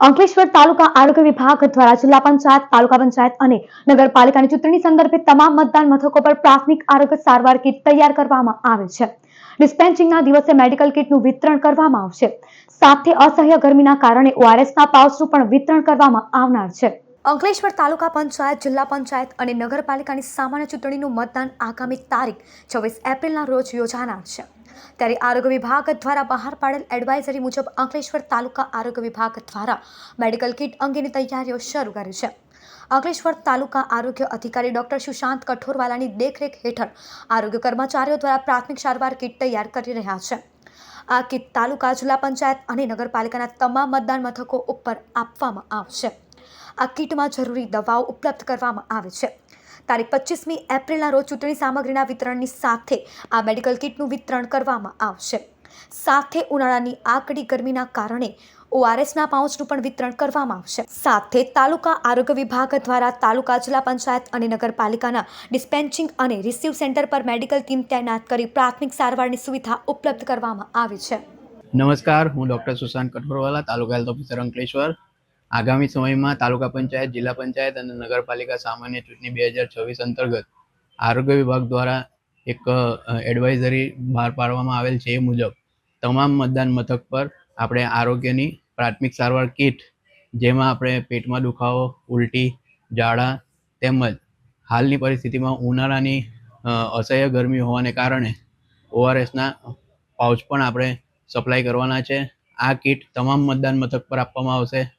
અંકલેશ્વર તાલુકા આરોગ્ય વિભાગ દ્વારા જિલ્લા પંચાયત, તાલુકા પંચાયત અને નગરપાલિકાની ચૂંટણી સંદર્ભે તમામ મતદાન મથકો પર પ્રાથમિક આરોગ્ય સારવાર કીટ તૈયાર કરવામાં આવે છે. ડિસ્પેન્સિંગના દિવસે મેડિકલ કીટનું વિતરણ કરવામાં આવશે. સાથે અસહ્ય ગરમીના કારણે ઓઆરએસના પાઉચનું પણ વિતરણ કરવામાં આવનાર છે. અંકલેશ્વર તાલુકા પંચાયત, જિલ્લા પંચાયત અને નગરપાલિકાની સામાન્ય ચૂંટણીનું મતદાન આગામી તારીખ 26 એપ્રિલના રોજ યોજાનાર છે. ત્યારે આરોગ્ય વિભાગ દ્વારા બહાર પાડેલ એડવાઇઝરી મુજબ અંકલેશ્વર તાલુકા આરોગ્ય વિભાગ દ્વારા મેડિકલ કીટ અંગેની તૈયારીઓ શરૂ કરી છે. અંકલેશ્વર તાલુકા આરોગ્ય અધિકારી ડોક્ટર સુશાંત કઠોરવાલાની દેખરેખ હેઠળ આરોગ્ય કર્મચારીઓ દ્વારા પ્રાથમિક સારવાર કીટ તૈયાર કરી રહ્યા છે. આ કીટ તાલુકા, જિલ્લા પંચાયત અને નગરપાલિકાના તમામ મતદાન મથકો ઉપર આપવામાં આવશે. આ કીટમાં જરૂરી દવાઓ ઉપલબ્ધ કરવામાં આવે છે. તારીખ 25મી એપ્રિલના રોજ ચૂંટણી સામગ્રીના વિતરણની સાથે આ મેડિકલ કીટનું વિતરણ કરવામાં આવશે. સાથે ઉનાળાની આકડી ગરમીના કારણે ઓઆરએસના પાઉચનું પણ વિતરણ કરવામાં આવશે. સાથે તાલુકા આરોગ્ય વિભાગ દ્વારા તાલુકા, જિલ્લા પંચાયત અને નગરપાલિકાના ડિસ્પેન્સિંગ અને રિસીવ સેન્ટર પર મેડિકલ ટીમ તૈનાત કરી પ્રાથમિક સારવારની સુવિધા ઉપલબ્ધ કરવામાં આવી છે. નમસ્કાર, હું ડૉક્ટર સુશાંત કઠોરવાલા, તાલુકા હેલ્થ ઓફિસર અંકલેશ્વર. આગામી સમયમાં તાલુકા પંચાયત, જિલ્લા પંચાયત અને નગરપાલિકા સામાન્ય ચૂંટણી 2026 અંતર્ગત આરોગ્ય વિભાગ દ્વારા એક એડવાઇઝરી બહાર પાડવામાં આવેલ છે. એ મુજબ તમામ મતદાન મથક પર આપણે આરોગ્યની પ્રાથમિક સારવાર કીટ, જેમાં આપણે પેટમાં દુખાવો, ઉલટી, ઝાડા તેમજ હાલની પરિસ્થિતિમાં ઉનાળાની અસહ્ય ગરમી હોવાને કારણે ઓઆરએસના પાઉચ પણ આપણે સપ્લાય કરવાના છે. આ કીટ તમામ મતદાન મથક પર આપવામાં આવશે.